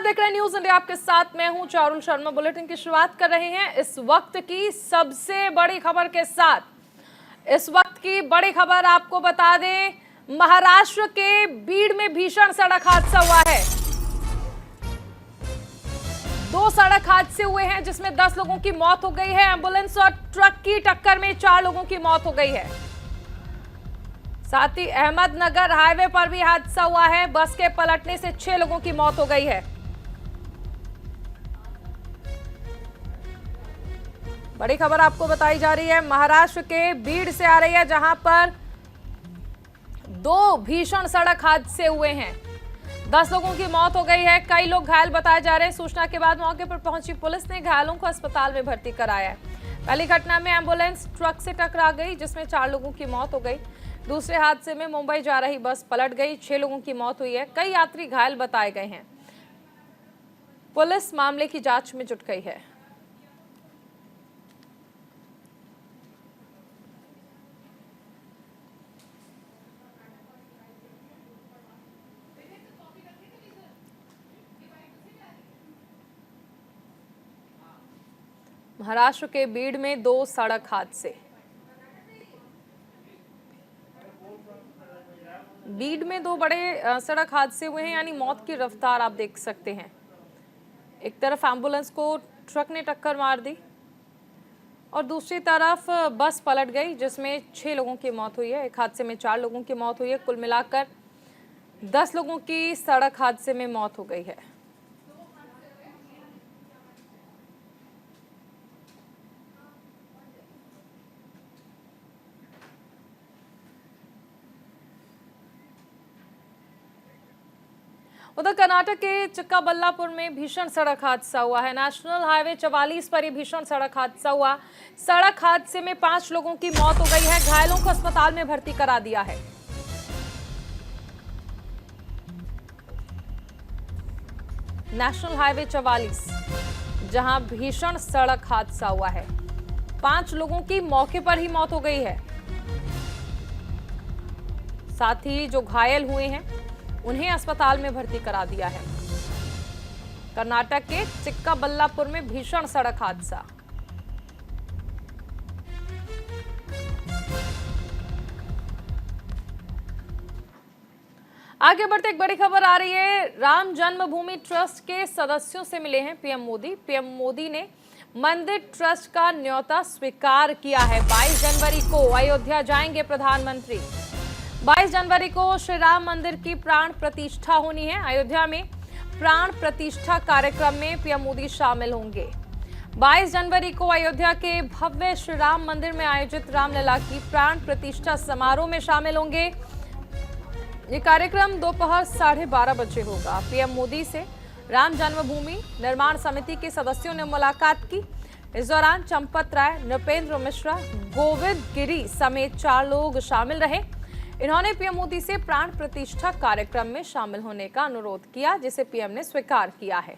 देख रहे हैं न्यूज इंडिया, आपके साथ मैं हूं चारुल शर्मा। बुलेटिन की शुरुआत कर रहे हैं इस वक्त की सबसे बड़ी खबर के साथ। इस वक्त की बड़ी खबर आपको बता दें, महाराष्ट्र के बीड़ में भीषण सड़क हादसा हुआ है। 2 सड़क हादसे हुए हैं जिसमें 10 लोगों की मौत हो गई है। एम्बुलेंस और ट्रक की टक्कर में 4 लोगों की मौत हो गई है। साथ ही अहमदनगर हाईवे पर भी हादसा हुआ है। बस के पलटने से 6 लोगों की मौत हो गई है। बड़ी खबर आपको बताई जा रही है, महाराष्ट्र के बीड़ से आ रही है, जहां पर 2 भीषण सड़क हादसे हुए हैं। 10 लोगों की मौत हो गई है, कई लोग घायल बताए जा रहे हैं। सूचना के बाद मौके पर पहुंची पुलिस ने घायलों को अस्पताल में भर्ती कराया है। पहली घटना में एम्बुलेंस ट्रक से टकरा गई जिसमें 4 लोगों की मौत हो गई। दूसरे हादसे में मुंबई जा रही बस पलट गई, 6 लोगों की मौत हुई है। कई यात्री घायल बताए गए हैं। पुलिस मामले की जांच में जुट गई है। महाराष्ट्र के बीड़ में 2 सड़क हादसे। बीड़ में 2 बड़े सड़क हादसे हुए हैं, यानी मौत की रफ्तार आप देख सकते हैं। एक तरफ एम्बुलेंस को ट्रक ने टक्कर मार दी और दूसरी तरफ बस पलट गई जिसमें 6 लोगों की मौत हुई है। एक हादसे में 4 लोगों की मौत हुई है। कुल मिलाकर 10 लोगों की सड़क हादसे में मौत हो गई है। उधर कर्नाटक के चिक्काबल्लापुर में भीषण सड़क हादसा हुआ है। नेशनल हाईवे 44 पर यह भीषण सड़क हादसा हुआ। सड़क हादसे में 5 लोगों की मौत हो गई है। घायलों को अस्पताल में भर्ती करा दिया है। नेशनल हाईवे 44 जहां भीषण सड़क हादसा हुआ है, 5 लोगों की मौके पर ही मौत हो गई है। साथ ही जो घायल हुए हैं उन्हें अस्पताल में भर्ती करा दिया है। कर्नाटक के चिक्काबल्लापुर में भीषण सड़क हादसा। आगे बढ़ते एक बड़ी खबर आ रही है, राम जन्मभूमि ट्रस्ट के सदस्यों से मिले हैं पीएम मोदी। पीएम मोदी ने मंदिर ट्रस्ट का न्योता स्वीकार किया है। 22 जनवरी को अयोध्या जाएंगे प्रधानमंत्री। 22 जनवरी को श्री राम मंदिर की प्राण प्रतिष्ठा होनी है। अयोध्या में प्राण प्रतिष्ठा कार्यक्रम में पीएम मोदी शामिल होंगे। 22 जनवरी को अयोध्या के भव्य श्री राम मंदिर में आयोजित रामलला की प्राण प्रतिष्ठा समारोह में शामिल होंगे। ये कार्यक्रम दोपहर 12:30 बजे होगा। पीएम मोदी से राम जन्मभूमि निर्माण समिति के सदस्यों ने मुलाकात की। इस दौरान चंपत राय, नृपेंद्र मिश्रा, गोविंद गिरी समेत 4 लोग शामिल रहे। इन्होंने पीएम मोदी से प्राण प्रतिष्ठा कार्यक्रम में शामिल होने का अनुरोध किया, जिसे पीएम ने स्वीकार किया है।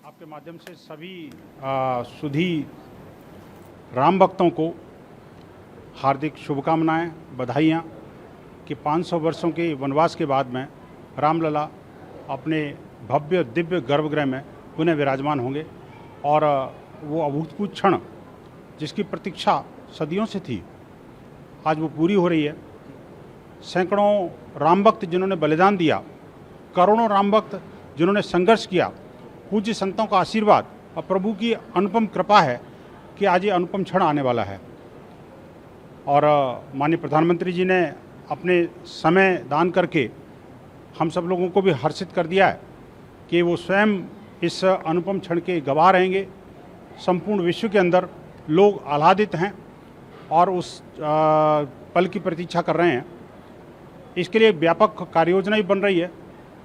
आपके माध्यम से सभी सुधी राम भक्तों को हार्दिक शुभकामनाएं, बधाइयां कि 500 वर्षों के वनवास के बाद में रामलला अपने भव्य दिव्य गर्भगृह में पुनः विराजमान होंगे और वो अभूतपूर्व क्षण जिसकी प्रतीक्षा सदियों से थी, आज वो पूरी हो रही है। सैकड़ों राम भक्त जिन्होंने बलिदान दिया, करोड़ों राम भक्त जिन्होंने संघर्ष किया, पूज्य संतों का आशीर्वाद और प्रभु की अनुपम कृपा है कि आज ये अनुपम क्षण आने वाला है। और माननीय प्रधानमंत्री जी ने अपने समय दान करके हम सब लोगों को भी हर्षित कर दिया है कि वो स्वयं इस अनुपम क्षण के गवाह रहेंगे। संपूर्ण विश्व के अंदर लोग आह्लादित हैं और उस पल की प्रतीक्षा कर रहे हैं। इसके लिए व्यापक कार्ययोजना भी बन रही है।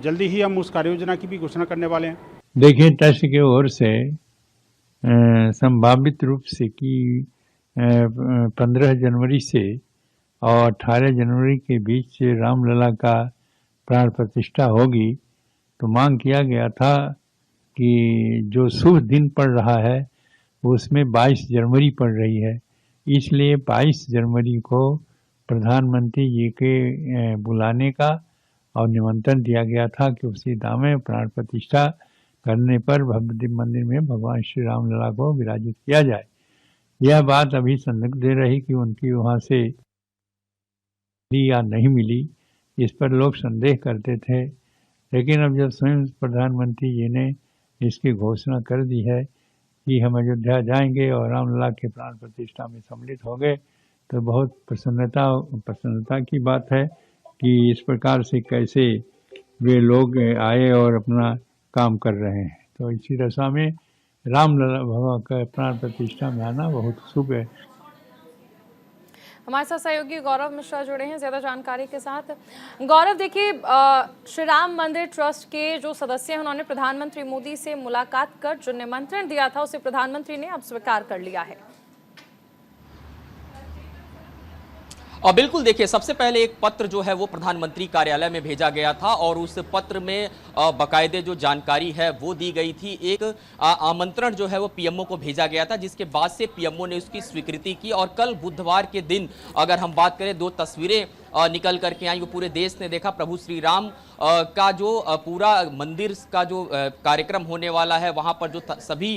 जल्दी ही हम उस कार्ययोजना की भी घोषणा करने वाले हैं। देखिए, ट्रस्ट की ओर से संभावित रूप से कि 15 जनवरी से और 18 जनवरी के बीच रामलला का प्राण प्रतिष्ठा होगी, तो मांग किया गया था कि जो शुभ दिन पड़ रहा है उसमें 22 जनवरी पड़ रही है। इसलिए 22 जनवरी को प्रधानमंत्री जी के बुलाने का और निमंत्रण दिया गया था कि उसी धाम में प्राण प्रतिष्ठा करने पर भव्य दिव्य मंदिर में भगवान श्री राम लला को विराजित किया जाए। यह बात अभी संदिग्ध रही कि उनकी वहाँ से मिली या नहीं मिली, इस पर लोग संदेह करते थे। लेकिन अब जब स्वयं प्रधानमंत्री जी ने इसकी घोषणा कर दी है कि हम अयोध्या जाएंगे और रामलला के प्राण प्रतिष्ठा में सम्मिलित होंगे, तो बहुत प्रसन्नता की बात है कि इस प्रकार से कैसे वे लोग आए और अपना काम कर रहे हैं। तो इसी दशा में रामलला भगवान का प्राण प्रतिष्ठा में आना बहुत शुभ है। हमारे साथ सहयोगी गौरव मिश्रा जुड़े हैं ज्यादा जानकारी के साथ। गौरव, देखिए, श्री राम मंदिर ट्रस्ट के जो सदस्य हैं उन्होंने प्रधानमंत्री मोदी से मुलाकात कर जो निमंत्रण दिया था उसे प्रधानमंत्री ने अब स्वीकार कर लिया है। और बिल्कुल देखिए, सबसे पहले एक पत्र जो है वो प्रधानमंत्री कार्यालय में भेजा गया था और उस पत्र में बाकायदे जो जानकारी है वो दी गई थी। एक आमंत्रण जो है वो पीएमओ को भेजा गया था, जिसके बाद से पीएमओ ने उसकी स्वीकृति की। और कल बुधवार के दिन अगर हम बात करें, 2 तस्वीरें निकल करके आई, वो पूरे देश ने देखा। प्रभु श्री राम का जो पूरा मंदिर का जो कार्यक्रम होने वाला है, वहां पर जो सभी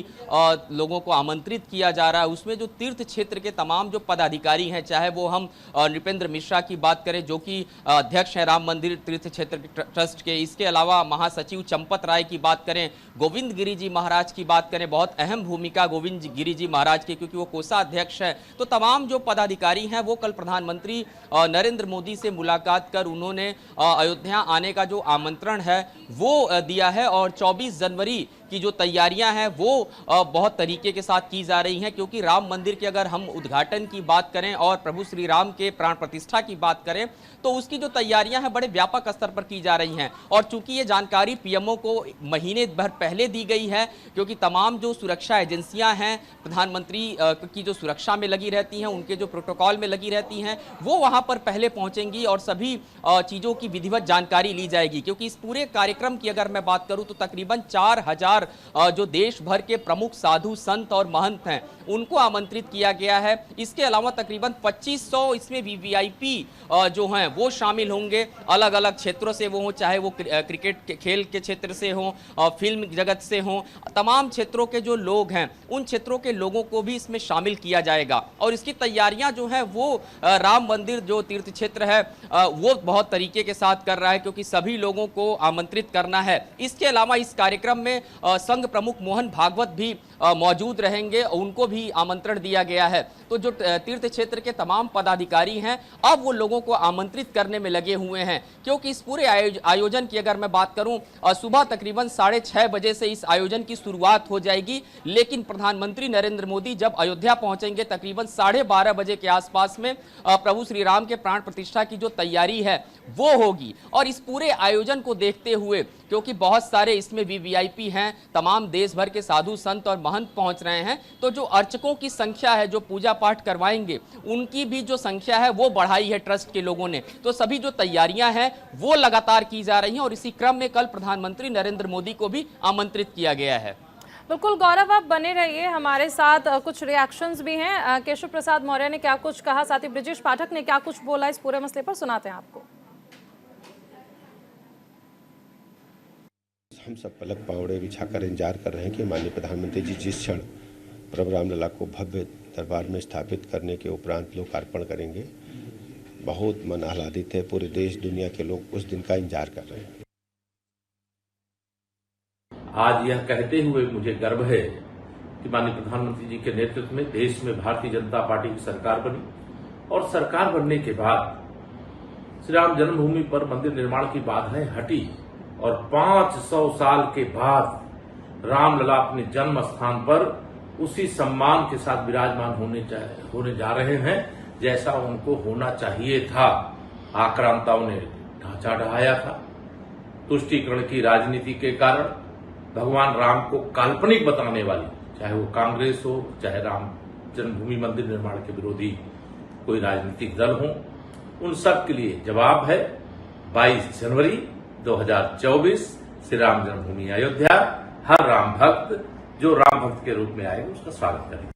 लोगों को आमंत्रित किया जा रहा है, उसमें जो तीर्थ क्षेत्र के तमाम जो पदाधिकारी हैं, चाहे वो हम नृपेंद्र मिश्रा की बात करें जो कि अध्यक्ष हैं राम मंदिर तीर्थ क्षेत्र ट्रस्ट के, इसके अलावा महासचिव चंपत राय की बात करें, गोविंद गिरी जी महाराज की बात करें, बहुत अहम भूमिका गोविंद गिरी जी महाराज की क्योंकि वो कोषाध्यक्ष है। तो तमाम जो पदाधिकारी हैं वो कल प्रधानमंत्री नरेंद्र मोदी से मुलाकात कर उन्होंने अयोध्या आने का जो आमंत्रण है वो दिया है। और 24 जनवरी की जो तैयारियां हैं वो बहुत तरीके के साथ की जा रही हैं, क्योंकि राम मंदिर के अगर हम उद्घाटन की बात करें और प्रभु श्री राम के प्राण प्रतिष्ठा की बात करें तो उसकी जो तैयारियां हैं बड़े व्यापक स्तर पर की जा रही हैं। और चूंकि ये जानकारी पीएमओ को महीने भर पहले दी गई है, क्योंकि तमाम जो सुरक्षा एजेंसियां हैं प्रधानमंत्री की जो सुरक्षा में लगी रहती हैं, उनके जो प्रोटोकॉल में लगी रहती हैं, वो वहां पर पहले पहुंचेंगी और सभी चीजों की विधिवत जानकारी ली जाएगी। क्योंकि इस पूरे कार्यक्रम की अगर मैं बात करूं तो तकरीबन 4000 जो देश भर के प्रमुख साधु संत और महंत हैं उनको आमंत्रित किया गया है। इसके अलावा तकरीबन 2500 इसमें वीवीआईपी जो हैं वो शामिल होंगे, अलग अलग क्षेत्रों से वो हों, चाहे वो क्रिकेट के खेल के क्षेत्र से हों, फिल्म जगत से हों, तमाम क्षेत्रों के जो लोग हैं उन क्षेत्रों के लोगों को भी इसमें शामिल किया जाएगा। और इसकी तैयारियां जो है वो राम मंदिर जो तीर्थ क्षेत्र है वो बहुत तरीके के साथ कर रहा है, क्योंकि सभी लोगों को आमंत्रित करना है। इसके अलावा इस कार्यक्रम में संघ प्रमुख मोहन भागवत भी मौजूद रहेंगे, उनको भी आमंत्रण दिया गया है। तो जो तीर्थ क्षेत्र के तमाम पदाधिकारी हैं अब वो लोगों को आमंत्रित करने में लगे हुए हैं, क्योंकि इस पूरे आयोजन की अगर मैं बात करूं सुबह तकरीबन 6:30 बजे से इस आयोजन की शुरुआत हो जाएगी। लेकिन प्रधानमंत्री नरेंद्र मोदी जब अयोध्या पहुंचेंगे तकरीबन 12:30 बजे के आसपास में प्रभु श्री राम के प्राण प्रतिष्ठा की जो तैयारी है वो होगी। और इस पूरे आयोजन को देखते हुए, क्योंकि बहुत सारे इसमें वीवीआईपी हैं, तमाम देश भर के साधु संत और महंत पहुंच रहे हैं, तो जो अर्चकों की संख्या है जो पूजा पाठ करवाएंगे उनकी भी जो संख्या है वो बढ़ाई है ट्रस्ट के लोगों ने। तो सभी जो तैयारियां हैं वो लगातार की जा रही हैं और इसी क्रम में कल प्रधानमंत्री नरेंद्र मोदी को भी आमंत्रित किया गया है। बिल्कुल गौरव, आप बने रहिए हमारे साथ। कुछ रिएक्शंस भी हैं। केशव प्रसाद मौर्य ने क्या कुछ कहा, साथ ही ब्रिजेश पाठक ने क्या कुछ बोला इस पूरे मसले पर, सुनाते हैं आपको। हम सब पलक पावड़े बिछाकर इंतजार कर रहे हैं कि माननीय प्रधानमंत्री जी जिस क्षण प्रभु रामलला को भव्य दरबार में स्थापित करने के उपरांत लोकार्पण करेंगे, बहुत मन आह्लादित है। पूरे देश दुनिया के लोग उस दिन का इंतजार कर रहे हैं। आज यह कहते हुए मुझे गर्व है कि माननीय प्रधानमंत्री जी के नेतृत्व में देश में भारतीय जनता पार्टी की सरकार बनी और सरकार बनने के बाद श्री राम जन्मभूमि पर मंदिर निर्माण की बाधाएं हटी और 500 साल के बाद रामलला अपने जन्म स्थान पर उसी सम्मान के साथ विराजमान होने जा रहे हैं जैसा उनको होना चाहिए था। आक्रांताओं ने ढांचा ढहाया था। तुष्टीकरण की राजनीति के कारण भगवान राम को काल्पनिक बताने वाली, चाहे वो कांग्रेस हो, चाहे राम जन्मभूमि मंदिर निर्माण के विरोधी कोई राजनीतिक दल हो, उन सब के लिए जवाब है 22 जनवरी 2024 श्री राम जन्मभूमि अयोध्या। हर राम भक्त जो राम भक्त के रूप में आए उसका स्वागत करें।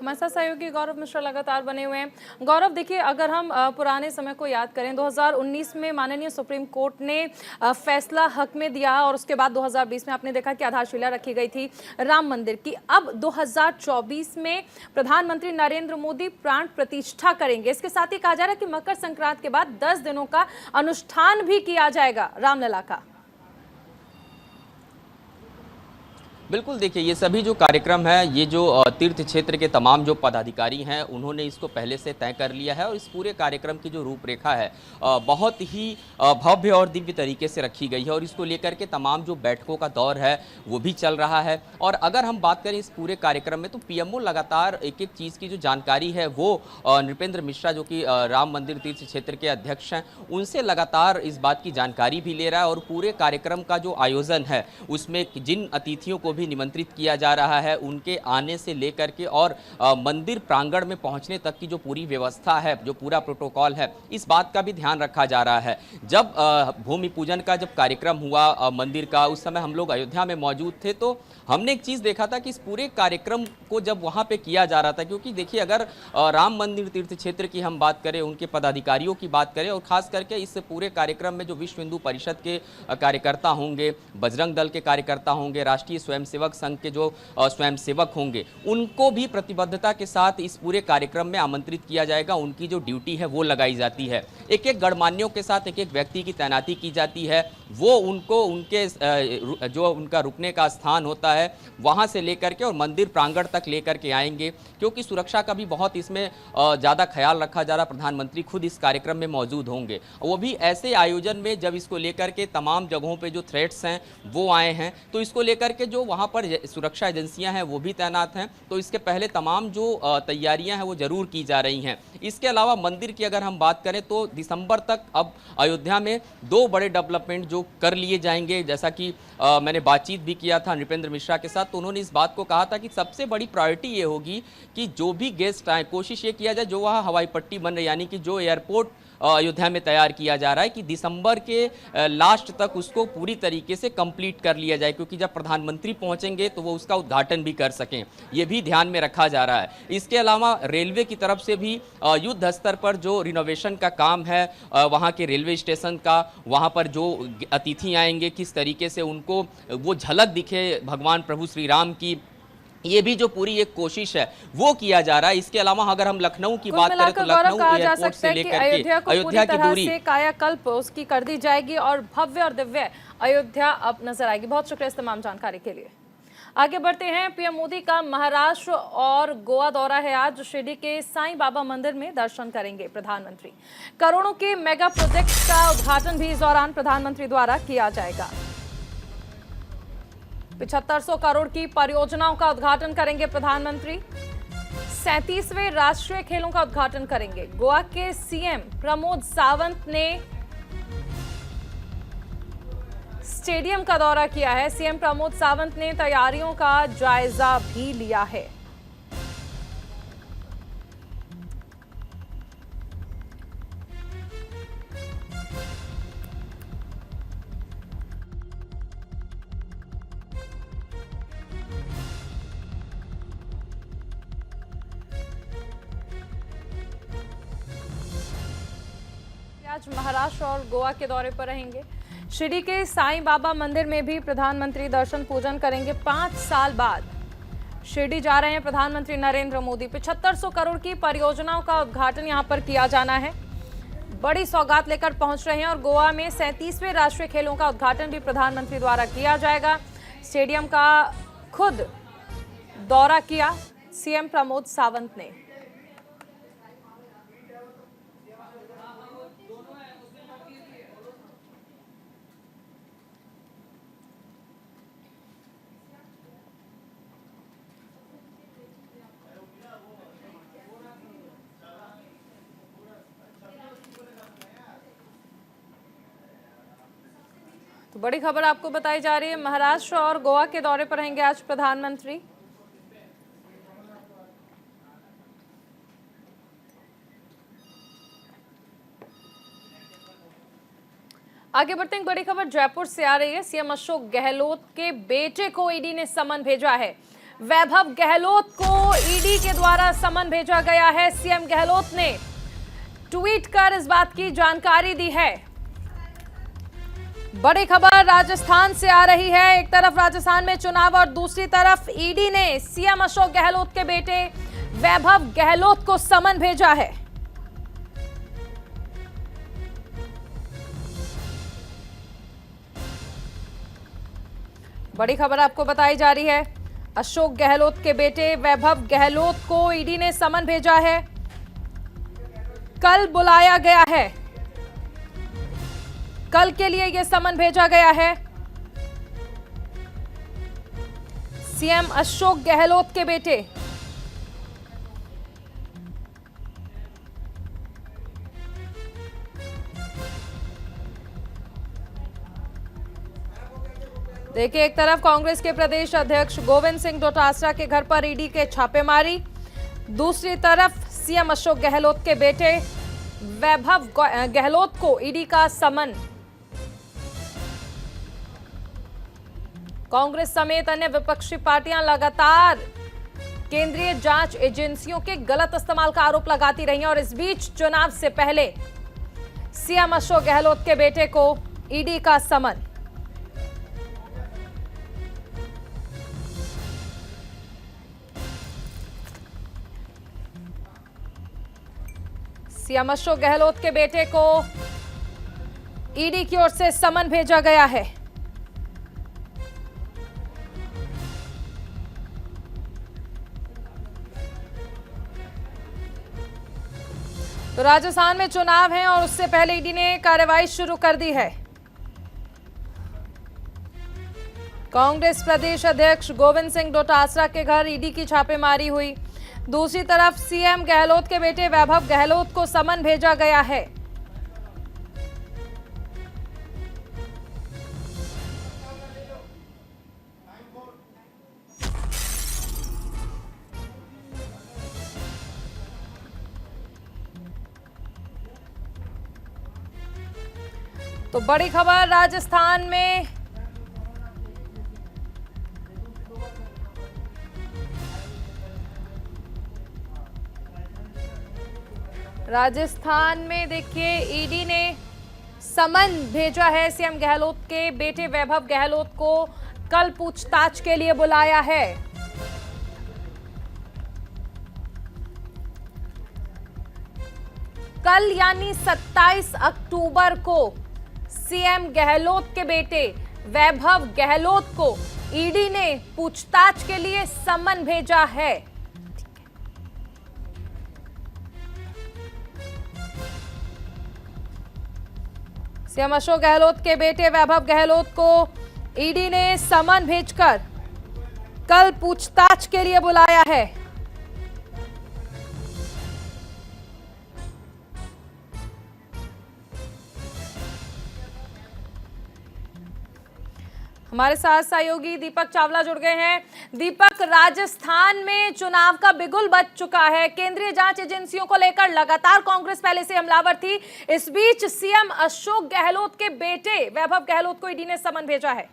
हमारे साथ सहयोगी गौरव मिश्रा लगातार बने हुए हैं। गौरव, देखिए, अगर हम पुराने समय को याद करें, 2019 में माननीय सुप्रीम कोर्ट ने फैसला हक में दिया और उसके बाद 2020 में आपने देखा कि आधारशिला रखी गई थी राम मंदिर की। अब 2024 में प्रधानमंत्री नरेंद्र मोदी प्राण प्रतिष्ठा करेंगे। इसके साथ ही कहा जा रहा है कि मकर संक्रांति के बाद 10 दिनों का अनुष्ठान भी किया जाएगा रामलला का। बिल्कुल, देखिए, ये सभी जो कार्यक्रम है, ये जो तीर्थ क्षेत्र के तमाम जो पदाधिकारी हैं, उन्होंने इसको पहले से तय कर लिया है और इस पूरे कार्यक्रम की जो रूपरेखा है बहुत ही भव्य और दिव्य तरीके से रखी गई है और इसको लेकर के तमाम जो बैठकों का दौर है वो भी चल रहा है। और अगर हम बात करें इस पूरे कार्यक्रम में, तो पीएमओ लगातार एक एक चीज़ की जो जानकारी है वो नृपेंद्र मिश्रा, जो कि राम मंदिर तीर्थ क्षेत्र के अध्यक्ष हैं, उनसे लगातार इस बात की जानकारी भी ले रहा है और पूरे कार्यक्रम का जो आयोजन है उसमें जिन अतिथियों को भी निमंत्रित किया जा रहा है, उनके आने से लेकर के और मंदिर प्रांगण में पहुंचने तक की जो पूरी व्यवस्था है, जो पूरा प्रोटोकॉल है, इस बात का भी ध्यान रखा जा रहा है। जब भूमि पूजन का जब कार्यक्रम हुआ मंदिर का, उस समय हम लोग अयोध्या में मौजूद थे, तो हमने एक चीज़ देखा था कि इस पूरे कार्यक्रम को जब वहाँ पे किया जा रहा था, क्योंकि देखिए, अगर राम मंदिर तीर्थ क्षेत्र की हम बात करें, उनके पदाधिकारियों की बात करें और खास करके इस पूरे कार्यक्रम में जो विश्व हिंदू परिषद के कार्यकर्ता होंगे, बजरंग दल के कार्यकर्ता होंगे, राष्ट्रीय स्वयंसेवक संघ के जो स्वयंसेवक होंगे, उनको भी प्रतिबद्धता के साथ इस पूरे कार्यक्रम में आमंत्रित किया जाएगा। उनकी जो ड्यूटी है वो लगाई जाती है। एक एक गणमान्यों के साथ एक एक व्यक्ति की तैनाती की जाती है। वो उनको उनके जो उनका रुकने का स्थान होता है वहाँ से लेकर के और मंदिर प्रांगण तक लेकर के आएंगे, क्योंकि सुरक्षा का भी बहुत इसमें ज़्यादा ख्याल रखा जा रहा। प्रधानमंत्री खुद इस कार्यक्रम में मौजूद होंगे, वो भी ऐसे आयोजन में जब इसको लेकर के तमाम जगहों पे जो थ्रेट्स हैं वो आए हैं, तो इसको लेकर के जो वहाँ पर सुरक्षा एजेंसियां हैं वो भी तैनात हैं। तो इसके पहले तमाम जो तैयारियां हैं वो जरूर की जा रही हैं। इसके अलावा मंदिर की अगर हम बात करें तो दिसंबर तक अब अयोध्या में 2 बड़े डेवलपमेंट जो कर लिए जाएंगे। जैसा कि मैंने बातचीत भी किया था नृपेंद्र मिश्रा के साथ, तो उन्होंने इस बात को कहा था कि सबसे बड़ी प्रायोरिटी ये होगी कि जो भी गेस्ट आए, कोशिश ये किया जाए जो वहाँ हवाई पट्टी बन रही, यानी कि जो एयरपोर्ट अयोध्या में तैयार किया जा रहा है, कि दिसंबर के लास्ट तक उसको पूरी तरीके से कंप्लीट कर लिया जाए, क्योंकि जब प्रधानमंत्री पहुंचेंगे तो वो उसका उद्घाटन भी कर सकें। ये भी ध्यान में रखा जा रहा है। इसके अलावा रेलवे की तरफ से भी युद्ध स्तर पर जो रिनोवेशन का काम है वहाँ के रेलवे स्टेशन का, वहाँ पर जो अतिथि आएंगे किस तरीके से उनको वो झलक दिखे भगवान प्रभु श्री राम की, ये भी जो पूरी एक कोशिश है वो किया जा रहा है। इसके अलावा अगर हम लखनऊ की बात करें तो लखनऊ एयरपोर्ट से लेकर के अयोध्या की दूरी से कायाकल्प उसकी कर दी जाएगी और भव्य और दिव्य अयोध्या अब नजर आएगी। बहुत शुक्रिया इस तमाम जानकारी के लिए। आगे बढ़ते हैं। पीएम मोदी का महाराष्ट्र और गोवा दौरा है आज। शिरडी के साईं बाबा मंदिर में दर्शन करेंगे प्रधानमंत्री। करोड़ों के मेगा प्रोजेक्ट का उद्घाटन भी इस दौरान प्रधानमंत्री द्वारा किया जाएगा। 7500 करोड़ की परियोजनाओं का उद्घाटन करेंगे प्रधानमंत्री। 37वें राष्ट्रीय खेलों का उद्घाटन करेंगे। गोवा के सीएम प्रमोद सावंत ने स्टेडियम का दौरा किया है। सीएम प्रमोद सावंत ने तैयारियों का जायजा भी लिया है। आज महाराष्ट्र और गोवा के दौरे पर रहेंगे। शिरडी के साईं बाबा मंदिर में भी प्रधानमंत्री दर्शन पूजन करेंगे। 5 साल बाद शिरडी जा रहे हैं प्रधानमंत्री नरेंद्र मोदी। 7500 करोड़ की परियोजनाओं का उद्घाटन यहां पर किया जाना है। बड़ी सौगात लेकर पहुंच रहे हैं और गोवा में 37वें राष्ट्रीय खेलों का उद्घाटन भी प्रधानमंत्री द्वारा किया जाएगा। स्टेडियम का खुद दौरा किया सीएम प्रमोद सावंत ने। तो बड़ी खबर आपको बताई जा रही है। महाराष्ट्र और गोवा के दौरे पर रहेंगे आज प्रधानमंत्री। आगे बढ़ते हैं। बड़ी खबर जयपुर से आ रही है। सीएम अशोक गहलोत के बेटे को ईडी ने समन भेजा है। वैभव गहलोत को ईडी के द्वारा समन भेजा गया है। सीएम गहलोत ने ट्वीट कर इस बात की जानकारी दी है। बड़ी खबर राजस्थान से आ रही है। एक तरफ राजस्थान में चुनाव और दूसरी तरफ ईडी ने सीएम अशोक गहलोत के बेटे वैभव गहलोत को समन भेजा है। बड़ी खबर आपको बताई जा रही है। अशोक गहलोत के बेटे वैभव गहलोत को ईडी ने समन भेजा है। कल बुलाया गया है, कल के लिए यह समन भेजा गया है। सीएम अशोक गहलोत के बेटे देखिए, एक तरफ कांग्रेस के प्रदेश अध्यक्ष गोविंद सिंह डोटासरा के घर पर ईडी के छापेमारी, दूसरी तरफ सीएम अशोक गहलोत के बेटे वैभव गहलोत को ईडी का समन। कांग्रेस समेत अन्य विपक्षी पार्टियां लगातार केंद्रीय जांच एजेंसियों के गलत इस्तेमाल का आरोप लगाती रही हैं और इस बीच चुनाव से पहले सीएम अशोक गहलोत के बेटे को ईडी का समन। सीएम अशोक गहलोत के बेटे को ईडी की ओर से समन भेजा गया है। तो राजस्थान में चुनाव है और उससे पहले ईडी ने कार्रवाई शुरू कर दी है। कांग्रेस प्रदेश अध्यक्ष गोविंद सिंह डोटासरा के घर ईडी की छापेमारी हुई। दूसरी तरफ सीएम गहलोत के बेटे वैभव गहलोत को समन भेजा गया है। तो बड़ी खबर राजस्थान में देखिए ईडी ने समन भेजा है। सीएम गहलोत के बेटे वैभव गहलोत को कल पूछताछ के लिए बुलाया है। कल यानी 27 अक्टूबर को सीएम गहलोत के बेटे वैभव गहलोत को ईडी ने पूछताछ के लिए समन भेजा है। सीएम अशोक गहलोत के बेटे वैभव गहलोत को ईडी ने समन भेजकर कल पूछताछ के लिए बुलाया है। हमारे साथ सहयोगी दीपक चावला जुड़ गए हैं। दीपक, राजस्थान में चुनाव का बिगुल बज चुका है। केंद्रीय जांच एजेंसियों को लेकर लगातार कांग्रेस पहले से हमलावर थी। इस बीच सीएम अशोक गहलोत के बेटे वैभव गहलोत को ईडी ने समन भेजा है।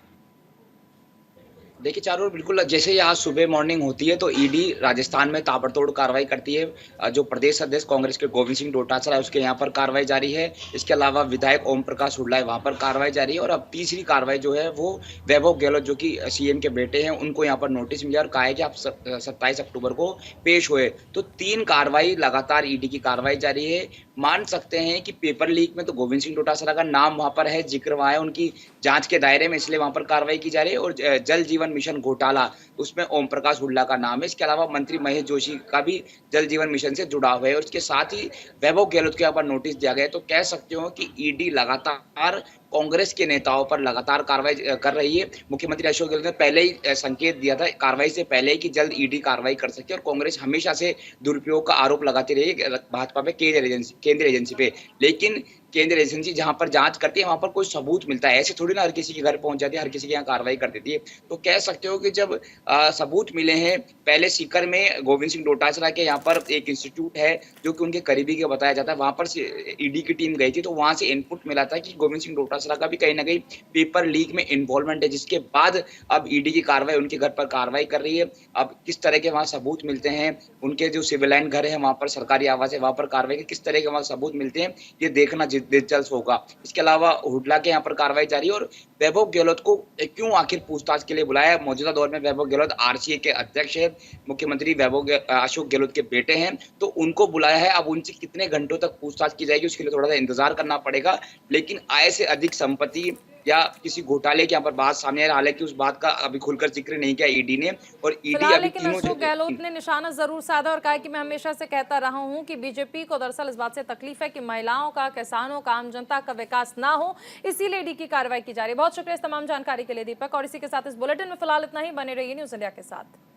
देखिए चारों बिल्कुल जैसे ही आज सुबह मॉर्निंग होती है तो ईडी राजस्थान में ताबड़तोड़ कार्रवाई करती है। जो प्रदेश अध्यक्ष कांग्रेस के गोविंद सिंह डोटासरा है उसके यहाँ पर कार्रवाई जारी है। इसके अलावा विधायक ओम प्रकाश हुड्डा है, वहाँ पर कार्रवाई जारी है। और अब तीसरी कार्रवाई जो है वो वैभव गहलोत जो कि सीएम के बेटे हैं उनको यहाँ पर नोटिस मिला और कहा है कि आप 27 अक्टूबर को पेश हुए। तो 3 कार्रवाई लगातार ईडी की कार्रवाई जारी है। मान सकते हैं कि पेपर लीक में तो गोविंद सिंह डोटासरा का नाम वहाँ पर है, जिक्र वहाँ है उनकी जांच के दायरे में, इसलिए वहाँ पर कार्रवाई की जा रही है। और जल जीवन मिशन घोटाला उसमें ओम प्रकाश हुड्डा का नाम है। इसके अलावा मंत्री महेश जोशी का भी जल जीवन मिशन से जुड़ा हुआ है और इसके साथ ही वैभव गहलोत के यहाँ पर नोटिस दिया गया है। तो कह सकते हो कि ईडी लगातार कांग्रेस के नेताओं पर लगातार कार्रवाई कर रही है। मुख्यमंत्री अशोक गहलोत ने पहले ही संकेत दिया था कार्रवाई से पहले ही कि जल्द ईडी कार्रवाई कर सकती है। और कांग्रेस हमेशा से दुरुपयोग का आरोप लगाती रही भाजपा पे, केंद्रीय एजेंसी पे। लेकिन केंद्रीय एजेंसी जहां पर जांच करती है वहां पर कोई सबूत मिलता है, ऐसे थोड़ी ना हर किसी के घर पहुंच जाती है, हर किसी के यहाँ कार्रवाई कर देती है। तो कह सकते हो कि जब सबूत मिले हैं, पहले सीकर में गोविंद सिंह डोटासरा के यहाँ पर एक इंस्टीट्यूट है जो कि उनके करीबी के बताया जाता है, वहां पर ईडी की टीम गई थी तो वहां से इनपुट मिला था कि गोविंद सिंह डोटासरा डोटासरा का भी कहीं ना कहीं पेपर लीक में इन्वॉल्वमेंट है, जिसके बाद अब ईडी की कार्रवाई उनके घर पर कार्रवाई कर रही है। अब किस तरह के वहाँ सबूत मिलते हैं, उनके जो सिविलाइन घर है वहाँ पर, सरकारी आवास है वहाँ पर कार्रवाई के किस तरह के वहाँ सबूत मिलते हैं, ये देखना दिलचस्प होगा। इसके अलावा हुडला के यहाँ पर कार्रवाई जारी है और वैभव गहलोत को क्यों आखिर पूछताछ के लिए बुलाया है। मौजूदा दौर में वैभव गहलोत आरसीए के अध्यक्ष है, मुख्यमंत्री अशोक गहलोत के बेटे हैं, तो उनको बुलाया है। अब उनसे कितने घंटों तक पूछताछ की जाएगी उसके लिए थोड़ा सा इंतजार करना पड़ेगा, लेकिन आय से अधिक संपत्ति या किसी घोटाले की यहाँ पर बात सामने आ रही है। हालांकि उस बात का अभी खुलकर जिक्र नहीं किया ईडी ने, और ईडी फिलहाल अभी लेकिन तीनों अशोक गहलोत ने निशाना जरूर साधा और कहा कि मैं हमेशा से कहता रहा हूं कि बीजेपी को दरअसल इस बात से तकलीफ है कि महिलाओं का, किसानों का, आम जनता का विकास ना हो, इसीलिए ईडी की कार्रवाई की जा रही है। बहुत शुक्रिया इस तमाम जानकारी के लिए दीपक, और इसी के साथ इस बुलेटिन में फिलहाल इतना ही। बने रहिए न्यूज़ इंडिया के साथ।